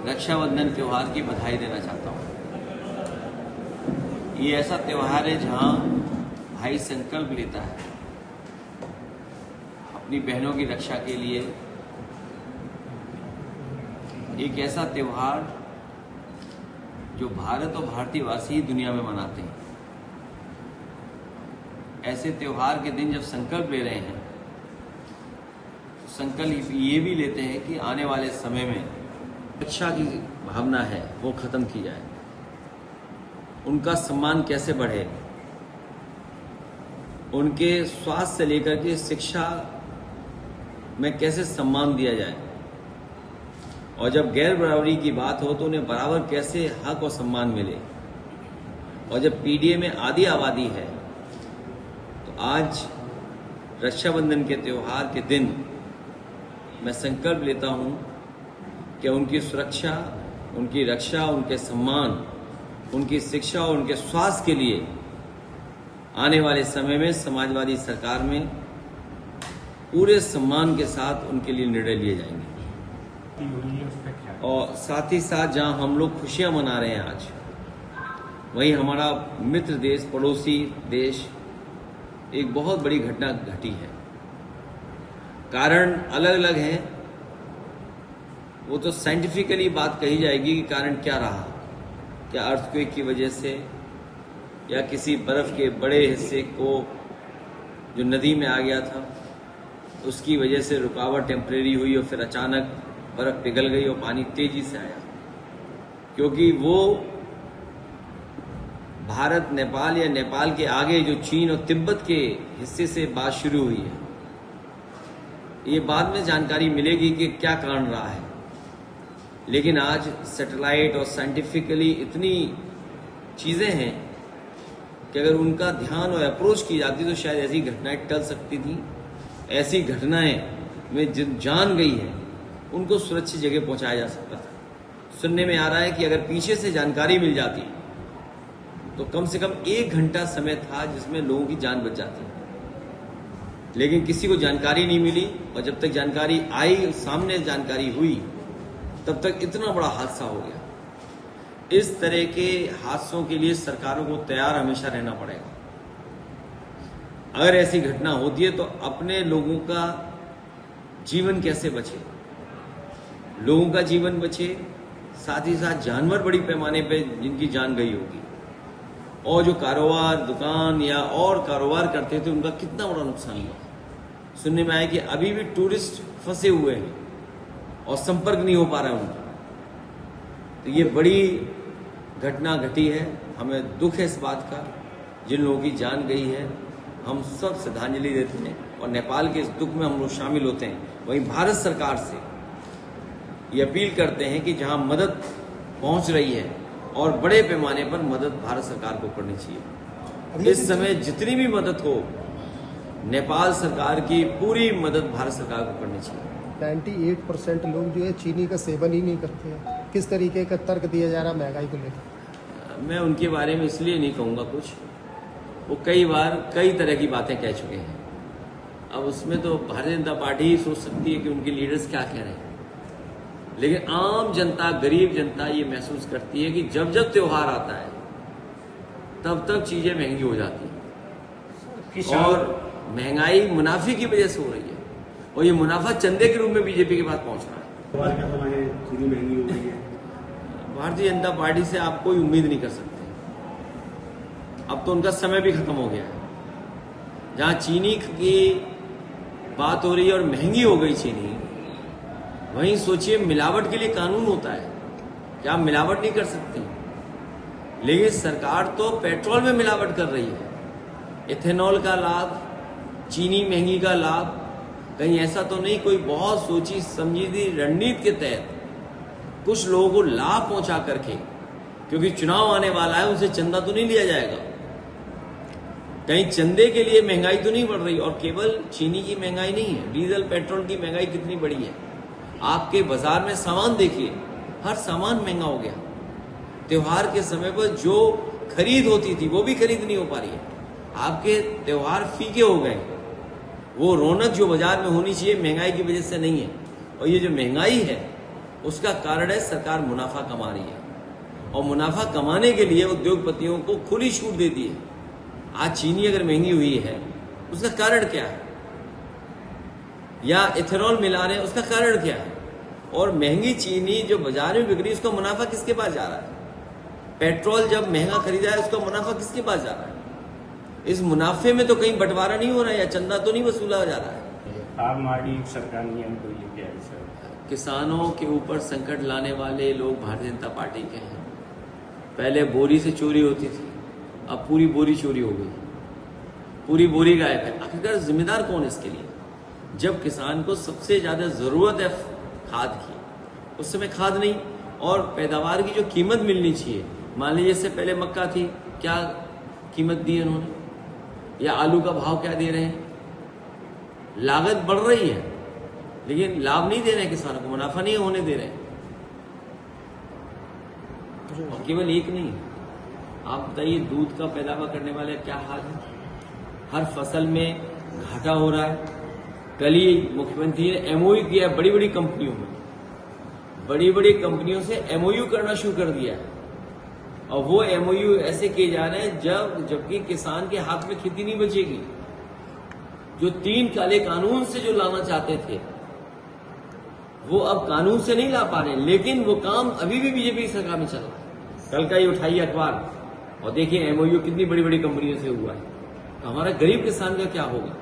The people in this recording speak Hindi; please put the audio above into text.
रक्षाबंधन त्यौहार की बधाई देना चाहता हूँ। ये ऐसा त्यौहार है जहाँ भाई संकल्प लेता है अपनी बहनों की रक्षा के लिए। एक ऐसा त्यौहार जो भारत और भारतीयवासी ही दुनिया में मनाते हैं। ऐसे त्यौहार के दिन जब संकल्प ले रहे हैं तो संकल्प ये भी लेते हैं कि आने वाले समय में रक्षा की भावना है वो खत्म की जाए, उनका सम्मान कैसे बढ़े, उनके स्वास्थ्य से लेकर के शिक्षा में कैसे सम्मान दिया जाए, और जब गैर बराबरी की बात हो तो उन्हें बराबर कैसे हक और सम्मान मिले। और जब पीडीए में आधी आबादी है तो आज रक्षाबंधन के त्यौहार के दिन मैं संकल्प लेता हूं कि उनकी सुरक्षा, उनकी रक्षा, उनके सम्मान, उनकी शिक्षा और उनके स्वास्थ्य के लिए आने वाले समय में समाजवादी सरकार में पूरे सम्मान के साथ उनके लिए निर्णय लिए जाएंगे। और साथ ही साथ जहां हम लोग खुशियां मना रहे हैं आज, वहीं हमारा मित्र देश, पड़ोसी देश, एक बहुत बड़ी घटना घटी है। कारण अलग अलग हैं, वो तो साइंटिफिकली बात कही जाएगी कि कारण क्या रहा। क्या अर्थक्वेक की वजह से, या किसी बर्फ के बड़े हिस्से को जो नदी में आ गया था उसकी वजह से रुकावट टेम्परेरी हुई और फिर अचानक बर्फ पिघल गई और पानी तेजी से आया। क्योंकि वो भारत नेपाल या नेपाल के आगे जो चीन और तिब्बत के हिस्से से बात शुरू हुई है, ये बाद में जानकारी मिलेगी कि क्या कारण रहा है। लेकिन आज सैटेलाइट और साइंटिफिकली इतनी चीजें हैं कि अगर उनका ध्यान और अप्रोच की जाती तो शायद ऐसी घटनाएं टल सकती थी। ऐसी घटनाएं में जिन जान गई है उनको सुरक्षित जगह पहुंचाया जा सकता था। सुनने में आ रहा है कि अगर पीछे से जानकारी मिल जाती तो कम से कम 1 घंटा समय था जिसमें लोगों की जान बच जाती, लेकिन किसी को जानकारी नहीं मिली। और जब तक जानकारी आई, सामने जानकारी हुई, तब तक इतना बड़ा हादसा हो गया। इस तरह के हादसों के लिए सरकारों को तैयार हमेशा रहना पड़ेगा। अगर ऐसी घटना होती है तो अपने लोगों का जीवन कैसे बचे, लोगों का जीवन बचे, साथ ही साथ जानवर बड़ी पैमाने पे जिनकी जान गई होगी, और जो कारोबार, दुकान या और कारोबार करते थे उनका कितना बड़ा नुकसान हुआ। सुनने में आया कि अभी भी टूरिस्ट फंसे हुए हैं और संपर्क नहीं हो पा रहा है उनका। तो ये बड़ी घटना घटी है, हमें दुख है इस बात का। जिन लोगों की जान गई है हम सब श्रद्धांजलि देते हैं और नेपाल के इस दुख में हम लोग शामिल होते हैं। वहीं भारत सरकार से ये अपील करते हैं कि जहां मदद पहुंच रही है और बड़े पैमाने पर मदद भारत सरकार को करनी चाहिए। इस समय जितनी भी मदद हो, नेपाल सरकार की पूरी मदद भारत सरकार को करनी चाहिए। 98% लोग जो है चीनी का सेवन ही नहीं करते हैं। किस तरीके का तर्क दिया जा रहा महंगाई को लेकर? मैं उनके बारे में इसलिए नहीं कहूँगा कुछ, वो कई बार कई तरह की बातें कह चुके हैं। अब उसमें तो भारतीय जनता पार्टी ही सोच सकती है कि उनके लीडर्स क्या कह रहे हैं, लेकिन आम जनता, गरीब जनता ये महसूस करती है कि जब जब त्योहार आता है तब तब चीजें महंगी हो जाती हैं, और महंगाई मुनाफे की वजह से हो रही है, और ये मुनाफा चंदे के रूप में बीजेपी के पास पहुंच रहा है। चीनी महंगी हो गई है। भारतीय जनता पार्टी से आप कोई उम्मीद नहीं कर सकते। अब तो उनका समय भी खत्म हो गया है। जहां चीनी की बात हो रही है और महंगी हो गई चीनी, वहीं सोचिए मिलावट के लिए कानून होता है कि आप मिलावट नहीं कर सकते, लेकिन सरकार तो पेट्रोल में मिलावट कर रही है। इथेनॉल का लाभ, चीनी महंगी का लाभ, कहीं ऐसा तो नहीं कोई बहुत सोची समझी रणनीति के तहत कुछ लोगों को लाभ पहुंचा करके, क्योंकि चुनाव आने वाला है, उनसे चंदा तो नहीं लिया जाएगा, कहीं चंदे के लिए महंगाई तो नहीं बढ़ रही। और केवल चीनी की महंगाई नहीं है, डीजल पेट्रोल की महंगाई कितनी बड़ी है। आपके बाजार में सामान देखिए, हर सामान महंगा हो गया। त्योहार के समय पर जो खरीद होती थी वो भी खरीद नहीं हो पा रही है। आपके त्योहार फीके हो गए। वो रौनक जो बाजार में होनी चाहिए महंगाई की वजह से नहीं है। और ये जो महंगाई है उसका कारण है सरकार मुनाफा कमा रही है, और मुनाफा कमाने के लिए उद्योगपतियों को खुली छूट देती है। आज चीनी अगर महंगी हुई है उसका कारण क्या है, या इथेनॉल मिला रहे हैं उसका कारण क्या है, और महंगी चीनी जो बाजार में बिक रही है उसका मुनाफा किसके पास जा रहा है, पेट्रोल जब महंगा खरीदा है उसका मुनाफा किसके पास जा रहा है। इस मुनाफे में तो कहीं बंटवारा नहीं हो रहा है, या चंदा तो नहीं वसूला जा रहा है। आम आदमी सरकार नियम को लेके आई सर, किसानों के ऊपर संकट लाने वाले लोग भारतीय जनता पार्टी के हैं। पहले बोरी से चोरी होती थी, अब पूरी बोरी चोरी हो गई, पूरी बोरी गायब है। आखिरकार जिम्मेदार कौन है इसके लिए? जब किसान को सबसे ज्यादा जरूरत है खाद की, उस समय खाद नहीं, और पैदावार की जो कीमत मिलनी चाहिए, मान लीजिए इससे पहले मक्का थी, क्या कीमत दी उन्होंने, या आलू का भाव क्या दे रहे हैं। लागत बढ़ रही है लेकिन लाभ नहीं दे रहे हैं किसानों को, मुनाफा नहीं होने दे रहे हैं। और केवल एक नहीं, आप बताइए दूध का पैदावार करने वाले क्या हाल है, हर फसल में घाटा हो रहा है। कल ही मुख्यमंत्री ने एमओयू किया बड़ी बड़ी कंपनियों में, बड़ी बड़ी कंपनियों से एमओयू करना शुरू कर दिया है, और वो एमओयू ऐसे किए जा रहे हैं जबकि किसान के हाथ में खेती नहीं बचेगी। जो 3 काले कानून से जो लाना चाहते थे वो अब कानून से नहीं ला पा रहे, लेकिन वो काम अभी भी बीजेपी सरकार में चल रहा है। कल का ही उठाइए अखबार और देखिए एमओयू कितनी बड़ी बड़ी कंपनियों से हुआ है, तो हमारा गरीब किसान का क्या होगा।